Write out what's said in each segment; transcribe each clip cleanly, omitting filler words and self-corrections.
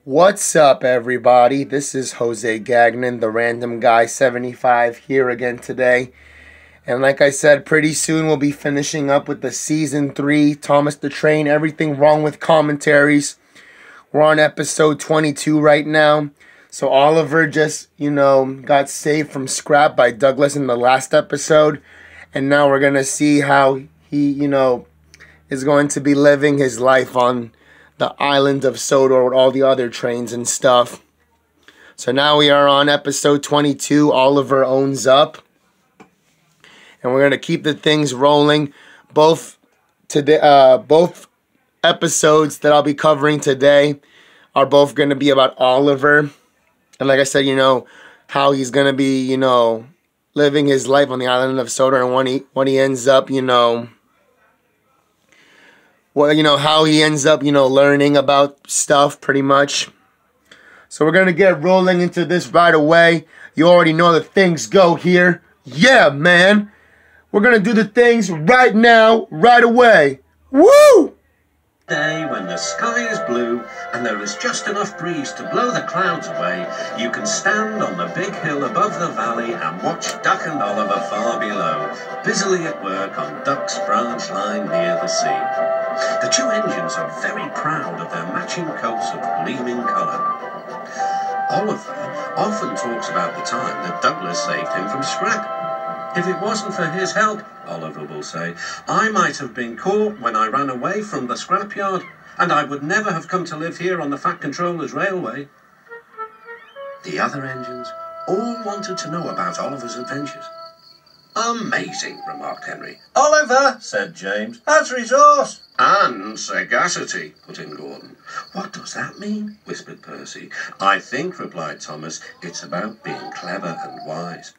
What's up, everybody? This is Jose Gagnon, the Random Guy 75, here again today. And like I said, pretty soon we'll be finishing up with the Season 3, Thomas the Train, Everything Wrong with Commentaries. We're on episode 22 right now. So Oliver just, got saved from scrap by Douglas in the last episode. And now we're going to see how he, is going to be living his life on the island of Sodor with all the other trains and stuff. So now we are on episode 22, Oliver Owns Up. And we're going to keep the things rolling. Both episodes that I'll be covering today are both going to be about Oliver. And like I said, how he's going to be, living his life on the island of Sodor, and when he ends up, how he ends up, learning about stuff pretty much. So we're going to get rolling into this right away. You already know that things go here. Yeah, man. We're going to do the things right now, right away. Woo! Day when the sky is blue and there is just enough breeze to blow the clouds away, you can stand on the big hill above the valley and watch Duck and Oliver far below, busily at work on Duck's branch line near the sea. The two engines are very proud of their matching coats of gleaming colour. Oliver often talks about the time that Douglas saved him from scrap. If it wasn't for his help, Oliver will say, I might have been caught when I ran away from the scrapyard, and I would never have come to live here on the Fat Controller's railway. The other engines all wanted to know about Oliver's adventures. Amazing, remarked Henry. Oliver, said James, has resource. And sagacity, put in Gordon. What does that mean? Whispered Percy. I think, replied Thomas, it's about being clever and wise.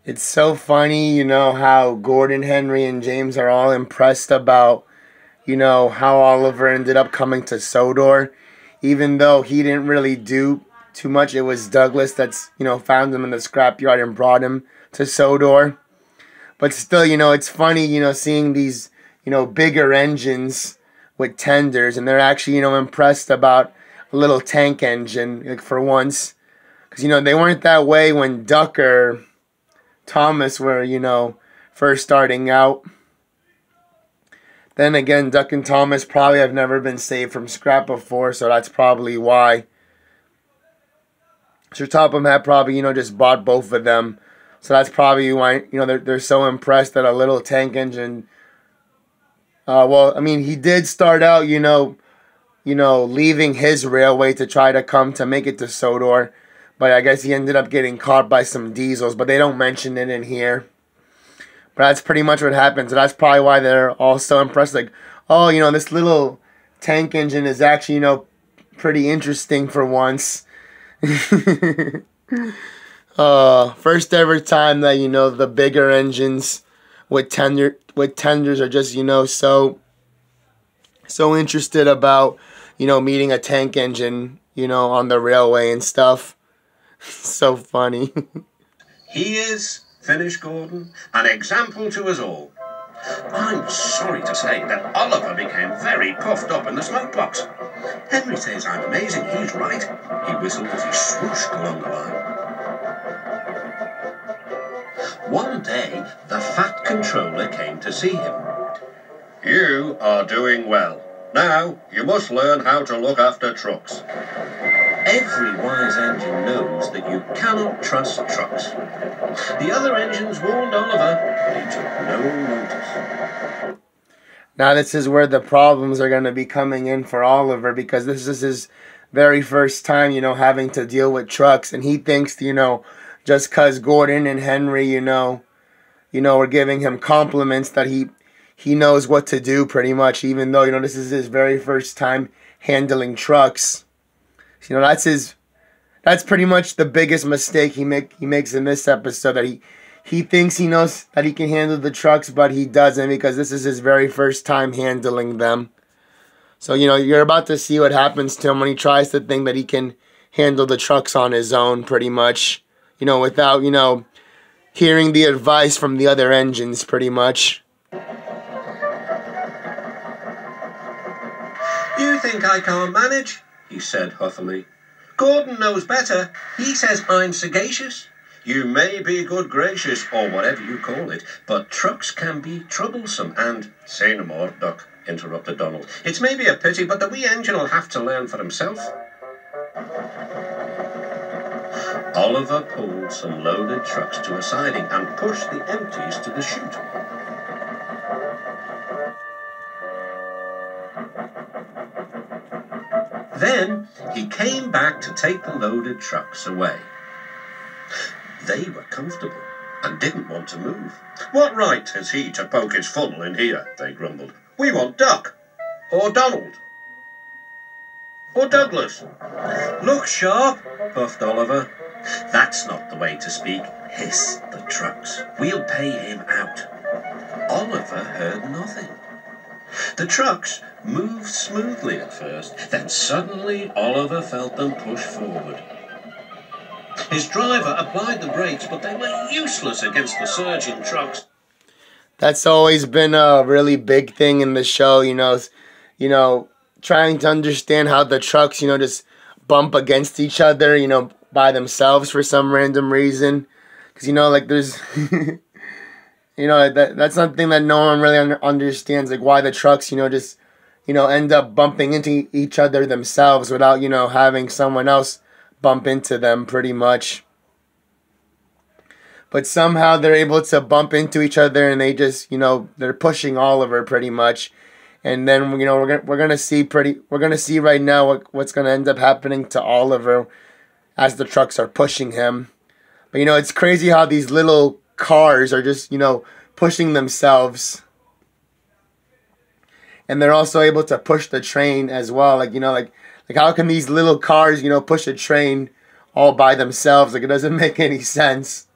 It's so funny, how Gordon, Henry, and James are all impressed about, how Oliver ended up coming to Sodor. Even though he didn't really do too much, it was Douglas that's, found him in the scrapyard and brought him to Sodor. But still, it's funny, seeing these, bigger engines with tenders, and they're actually, impressed about a little tank engine, like, for once. Because, they weren't that way when Duck or Thomas were, first starting out. Then again, Duck and Thomas probably have never been saved from scrap before, so that's probably why. Sir Topham had probably, just bought both of them. So that's probably why, they're so impressed that a little tank engine. He did start out, leaving his railway to try to come to make it to Sodor. But I guess he ended up getting caught by some diesels, but they don't mention it in here. But that's pretty much what happened. So that's probably why they're all so impressed. Like, oh, this little tank engine is actually, pretty interesting for once. First ever time that, the bigger engines with tenders are just, so interested about, meeting a tank engine, on the railway and stuff. So funny. He is, finished Gordon, an example to us all. I'm sorry to say that Oliver became very puffed up in the smoke box. Henry says I'm amazing, he's right. He whistled as he swooshed along the line. One day, the Fat Controller came to see him. You are doing well. Now, you must learn how to look after trucks. Every wise engine knows that you cannot trust trucks. The other engines warned Oliver, but he took no notice. Now this is where the problems are going to be coming in for Oliver, because this is his very first time, having to deal with trucks. And he thinks, just because Gordon and Henry, are giving him compliments that he knows what to do pretty much, even though, this is his very first time handling trucks. That's pretty much the biggest mistake he makes in this episode, that he thinks he knows that he can handle the trucks, but he doesn't, because this is his very first time handling them. So, you're about to see what happens to him when he tries to think that he can handle the trucks on his own pretty much, without, hearing the advice from the other engines pretty much. You think I can't manage? he said huffily. Gordon knows better. He says I'm sagacious. You may be good gracious, or whatever you call it, but trucks can be troublesome and... Say no more, Duck, interrupted Donald. It's maybe a pity, but the wee engine will have to learn for himself. Oliver pulled some loaded trucks to a siding and pushed the empties to the chute. Then he came back to take the loaded trucks away. They were comfortable and didn't want to move. What right has he to poke his funnel in here, they grumbled. We want Duck, or Donald, or Douglas. Look sharp, puffed Oliver. That's not the way to speak, hissed the trucks. We'll pay him out. Oliver heard nothing. The trucks moved smoothly at first, then suddenly Oliver felt them push forward. His driver applied the brakes, but they were useless against the surging trucks. That's always been a really big thing in the show, trying to understand how the trucks, just bump against each other, by themselves for some random reason. Because, there's, that's something that no one really understands, like why the trucks, just, end up bumping into each other themselves without, having someone else bump into them pretty much. But somehow they're able to bump into each other and they just, they're pushing Oliver pretty much. And then, we're gonna see right now what's gonna end up happening to Oliver as the trucks are pushing him. But it's crazy how these little cars are just, pushing themselves. And they're also able to push the train as well. Like how can these little cars, push a train all by themselves? Like, it doesn't make any sense.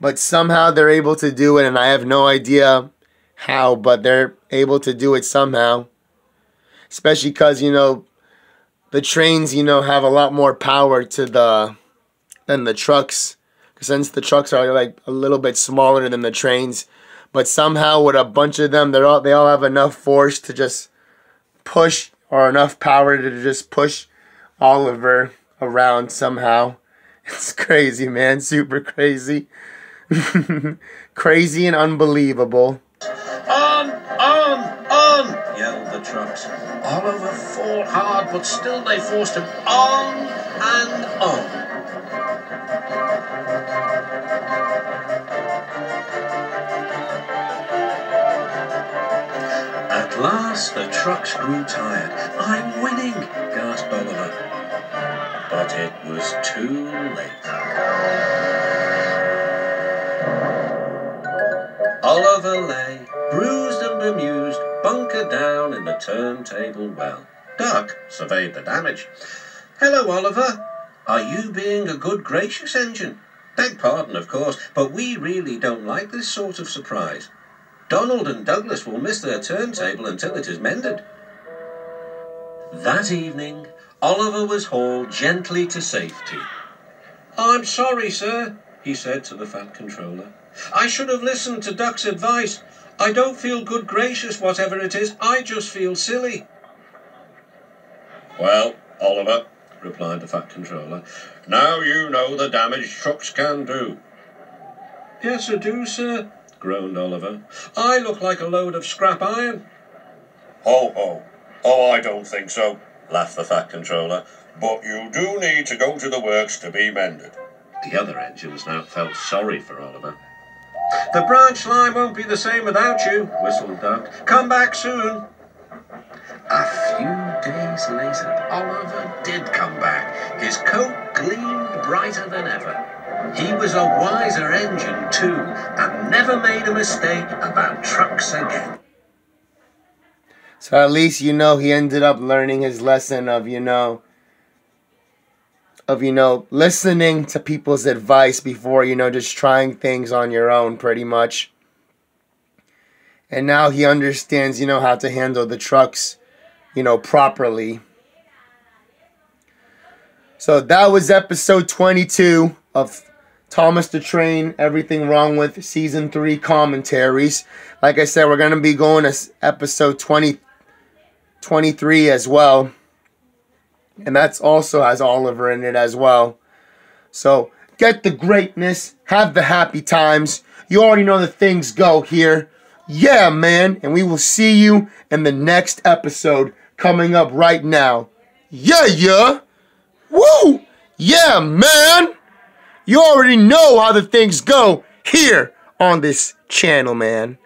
But somehow they're able to do it, and I have no idea how, but they're able to do it somehow. Especially because, the trains, have a lot more power than the trucks. Since the trucks are like a little bit smaller than the trains. But somehow with a bunch of them, they all have enough force to just push, or enough power to just push Oliver around somehow. It's crazy, man. Super crazy. Crazy and unbelievable. On, yelled the trucks. Oliver fought hard, but still they forced him on and on. At last the trucks grew tired. I'm winning, gasped Oliver. But it was too late. Oliver lay, bruised and bemused, bunkered down in the turntable well. Duck surveyed the damage. Hello, Oliver. Are you being a good gracious engine? Beg pardon, of course, but we really don't like this sort of surprise. Donald and Douglas will miss their turntable until it is mended. That evening, Oliver was hauled gently to safety. I'm sorry, sir, he said to the Fat Controller. I should have listened to Duck's advice. I don't feel good gracious, whatever it is. I just feel silly. Well, Oliver, replied the Fat Controller, now you know the damage trucks can do. Yes, I do, sir, groaned Oliver. I look like a load of scrap iron. Ho, ho. Oh, I don't think so, laughed the Fat Controller. But you do need to go to the works to be mended. The other engines now felt sorry for Oliver. The branch line won't be the same without you, whistled Duck. Come back soon. A few days later, Oliver did come back. His coat gleamed brighter than ever. He was a wiser engine, too, and never made a mistake about trucks again. So at least, he ended up learning his lesson of, listening to people's advice before, just trying things on your own, pretty much. And now he understands, how to handle the trucks, properly. So that was episode 22 of Thomas the Train, Everything Wrong With Season 3 commentaries. Like I said, we're going to be going to episode 23 as well. And that's also has Oliver in it as well. So get the greatness, have the happy times. You already know that things go here. Yeah, man. And we will see you in the next episode coming up right now. Yeah, yeah. Woo! Yeah, man. You already know how the things go here on this channel, man.